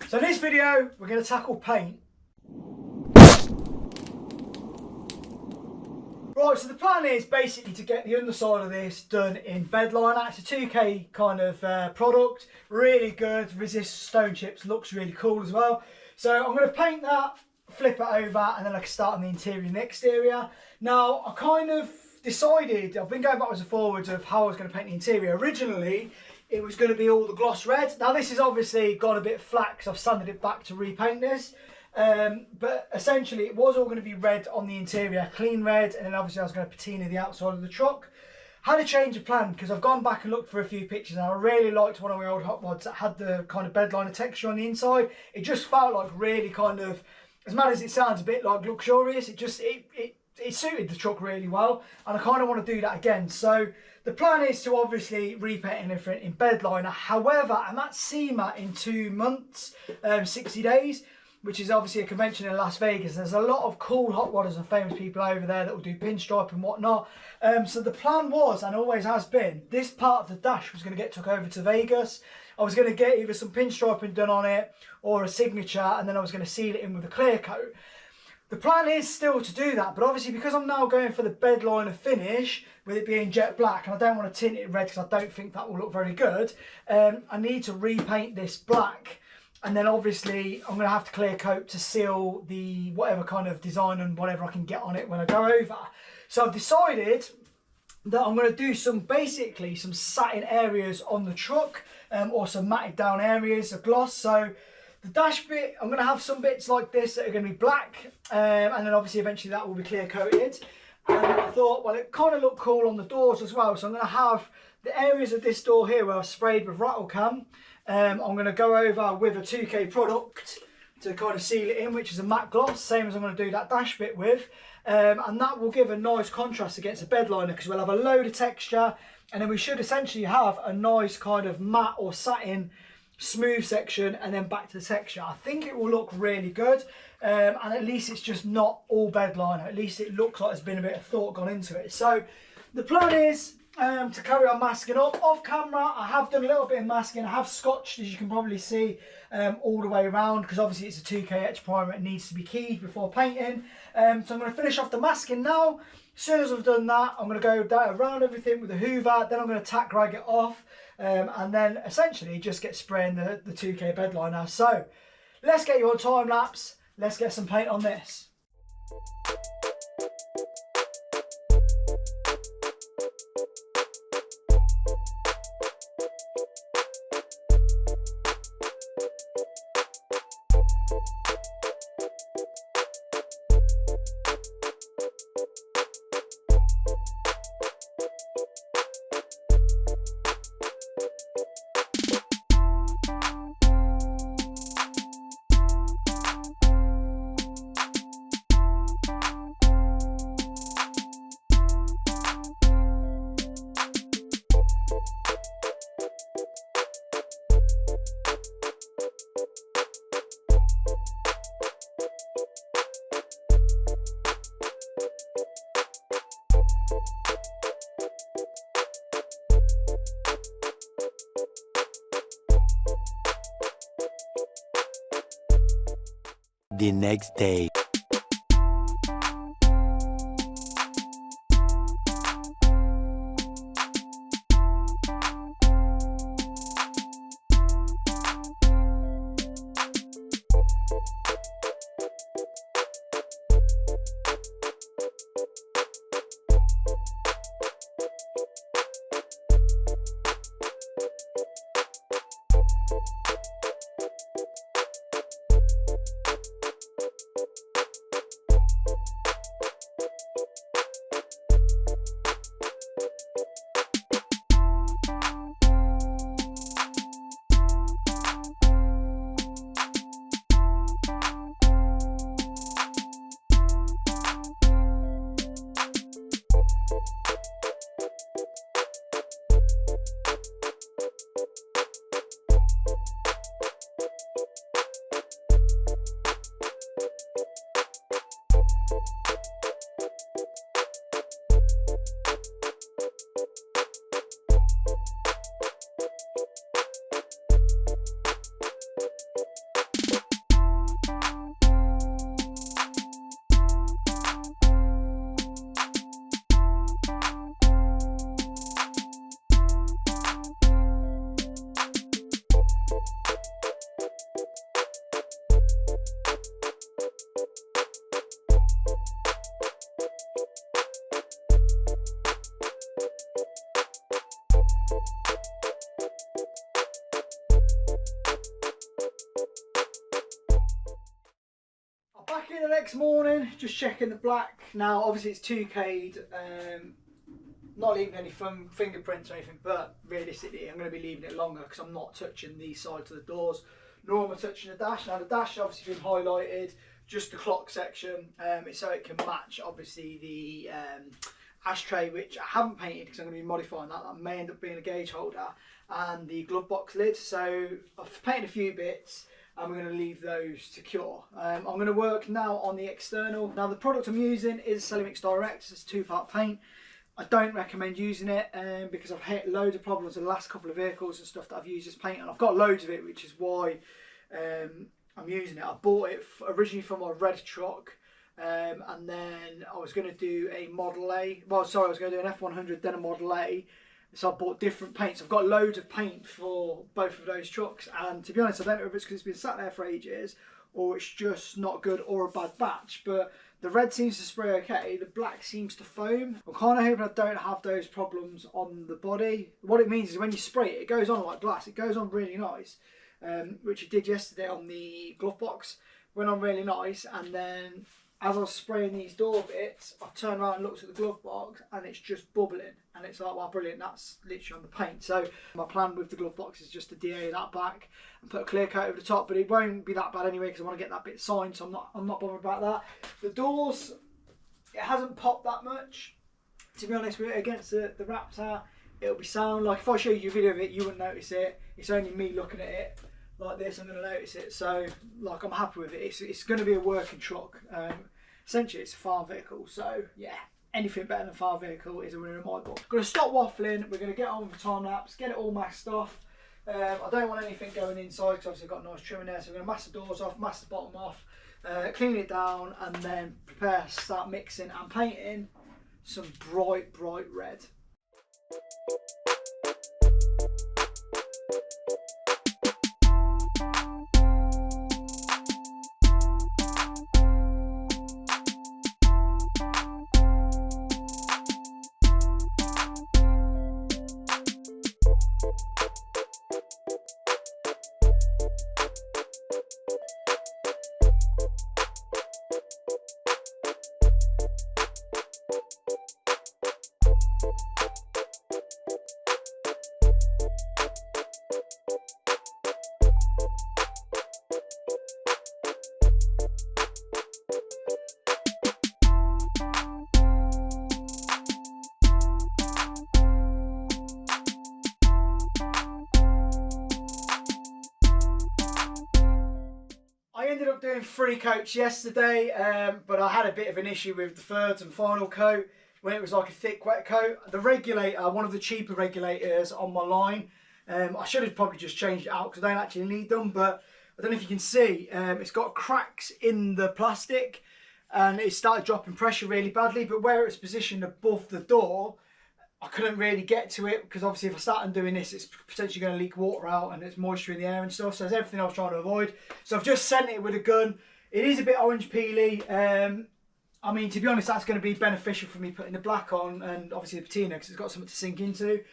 So in this video, we're going to tackle paint. Right, so the plan is basically to get the underside of this done in bedliner. It's a 2K kind of product, really good, resists stone chips, looks really cool as well. So I'm going to paint that, flip it over, and then I can start on the interior and the exterior. Now, I kind of decided, I've been going backwards and forwards of how I was going to paint the interior. Originally, it was going to be all the gloss red. Now this has obviously gone a bit flat because I've sanded it back to repaint this. But essentially it was all going to be red on the interior, clean red, and then obviously I was going to patina the outside of the truck. Had a change of plan because I've gone back and looked for a few pictures, and I really liked one of my old hot rods that had the kind of bedliner texture on the inside. It just felt like really kind of, as mad as it sounds, a bit like luxurious. It suited the truck really well, and I kind of want to do that again. So the plan is to obviously repaint anything in bedliner. However, I'm at SEMA in 2 months, 60 days, which is obviously a convention in Las Vegas. There's a lot of cool hot rodders and famous people over there that will do pinstripe and whatnot. So the plan was, and always has been, this part of the dash was going to get took over to Vegas. I was going to get either some pinstriping done on it or a signature, and then I was going to seal it in with a clear coat. The plan is still to do that, but obviously because I'm now going for the bedliner finish, with it being jet black, and I don't want to tint it red because I don't think that will look very good, I need to repaint this black. And then obviously I'm going to have to clear coat to seal the whatever kind of design and whatever I can get on it when I go over. So I've decided that I'm going to do basically some satin areas on the truck, or some matted down areas of gloss. So the dash bit, I'm going to have some bits like this that are going to be black, and then obviously eventually that will be clear coated. And I thought, well, it kind of looked cool on the doors as well. So I'm going to have the areas of this door here where I've sprayed with rattle cam. I'm going to go over with a 2K product to kind of seal it in, which is a matte gloss, same as I'm going to do that dash bit with. And that will give a nice contrast against the bedliner because we'll have a load of texture, and then we should essentially have a nice kind of matte or satin smooth section, and then back to the texture. I think it will look really good, and at least it's just not all bedliner. At least it looks like there's been a bit of thought gone into it. So the plan is to carry on masking up. Off camera, I have done a little bit of masking. I have scotched, as you can probably see, all the way around, because obviously it's a 2K etch primer. It needs to be keyed before painting. So I'm going to finish off the masking now. As soon as I've done that, I'm going to go down around everything with a hoover. Then I'm going to tack rag it off, and then essentially just get spraying the 2K bedliner. So let's get you on time lapse. Let's get some paint on this. The next day. in the next morning, just checking the black. Now obviously it's 2K'd, not leaving any fingerprints or anything, but realistically I'm going to be leaving it longer because I'm not touching these sides of the doors, nor am I touching the dash. Now the dash has obviously been highlighted, just the clock section, so it can match obviously the ashtray, which I haven't painted because I'm going to be modifying that. That may end up being a gauge holder, and the glove box lid. So I've painted a few bits and we're going to leave those to cure. I'm going to work now on the external. Now the product I'm using is Ceramix Direct. It's a 2-part paint. I don't recommend using it because I've hit loads of problems in the last couple of vehicles and stuff that I've used this paint, and I've got loads of it, which is why I'm using it. I bought it originally from my red truck, and then I was going to do a Model A. Well, sorry, I was going to do an F100, then a Model A. So I bought different paints. I've got loads of paint for both of those trucks, and to be honest, I don't know if it's because it's been sat there for ages or it's just not good or a bad batch, but the red seems to spray okay, the black seems to foam. I'm kind of hoping I don't have those problems on the body. What it means is when you spray it, it goes on like glass. It goes on really nice, which it did yesterday on the glove box. Went on really nice, and then as I was spraying these door bits, I turned around and looked at the glove box and it's just bubbling. And it's like, well, brilliant, that's literally on the paint. So my plan with the glove box is just to DA that back and put a clear coat over the top, but it won't be that bad anyway because I want to get that bit signed, so I'm not bothered about that. The doors, it hasn't popped that much. To be honest with it, against the Raptor, it'll be sound. Like if I show you a video of it, you wouldn't notice it. It's only me looking at it like this, I'm going to notice it. So like I'm happy with it. It's going to be a working truck. Essentially it's a farm vehicle, so yeah, anything better than a farm vehicle is a winner in my book. I'm going to stop waffling, we're going to get on with the time lapse, get it all masked off. I don't want anything going inside because obviously I've got nice trim in there, so I'm going to mask the doors off, mask the bottom off, clean it down, and then prepare to start mixing and painting some bright red. I ended up doing 3 coats yesterday, but I had a bit of an issue with the third and final coat when it was like a thick wet coat. The regulator, one of the cheaper regulators on my line, I should have probably just changed it out because I don't actually need them, but I don't know if you can see, it's got cracks in the plastic and it started dropping pressure really badly, but where it's positioned above the door, I couldn't really get to it because obviously if I start doing this, it's potentially going to leak water out and there's moisture in the air and stuff. So there's everything I was trying to avoid. So I've just sent it with a gun. It is a bit orange peely. I mean, to be honest, that's going to be beneficial for me putting the black on and obviously the patina because it's got something to sink into.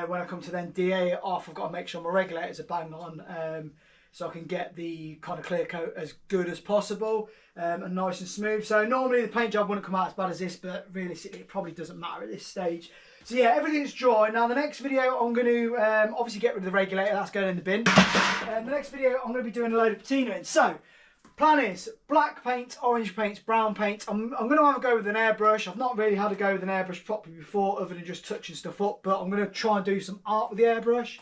When I come to then DA it off, I've got to make sure my regulators are bang on so I can get the kind of clear coat as good as possible and nice and smooth. So normally the paint job wouldn't come out as bad as this, but realistically it probably doesn't matter at this stage. So yeah, everything's dry. Now the next video I'm going to obviously get rid of the regulator, that's going in the bin. The next video I'm going to be doing a load of patina in. So plan is black paint, orange paints, brown paints. I'm going to have a go with an airbrush. I've not really had a go with an airbrush properly before other than just touching stuff up, but I'm going to try and do some art with the airbrush.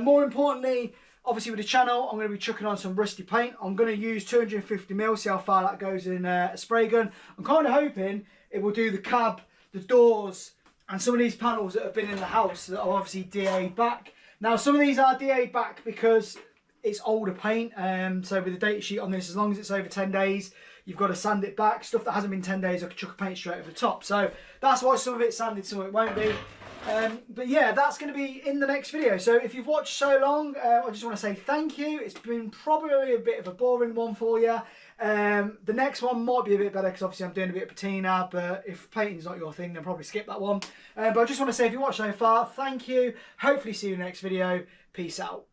More importantly, obviously with the channel, I'm going to be chucking on some rusty paint. I'm going to use 250mm, see how far that goes in a spray gun. I'm kind of hoping it will do the cab, the doors, and some of these panels that have been in the house that are obviously DA'd back. Now some of these are DA'd back because it's older paint, so with the data sheet on this, as long as it's over 10 days, you've got to sand it back. Stuff that hasn't been 10 days, I could chuck a paint straight over the top. So that's why some of it's sanded, some of it won't be. But yeah, that's going to be in the next video. So if you've watched so long, I just want to say thank you. It's been probably a bit of a boring one for you. The next one might be a bit better because obviously I'm doing a bit of patina, but if painting's not your thing, then probably skip that one. But I just want to say if you watched so far, thank you. Hopefully see you in the next video. Peace out.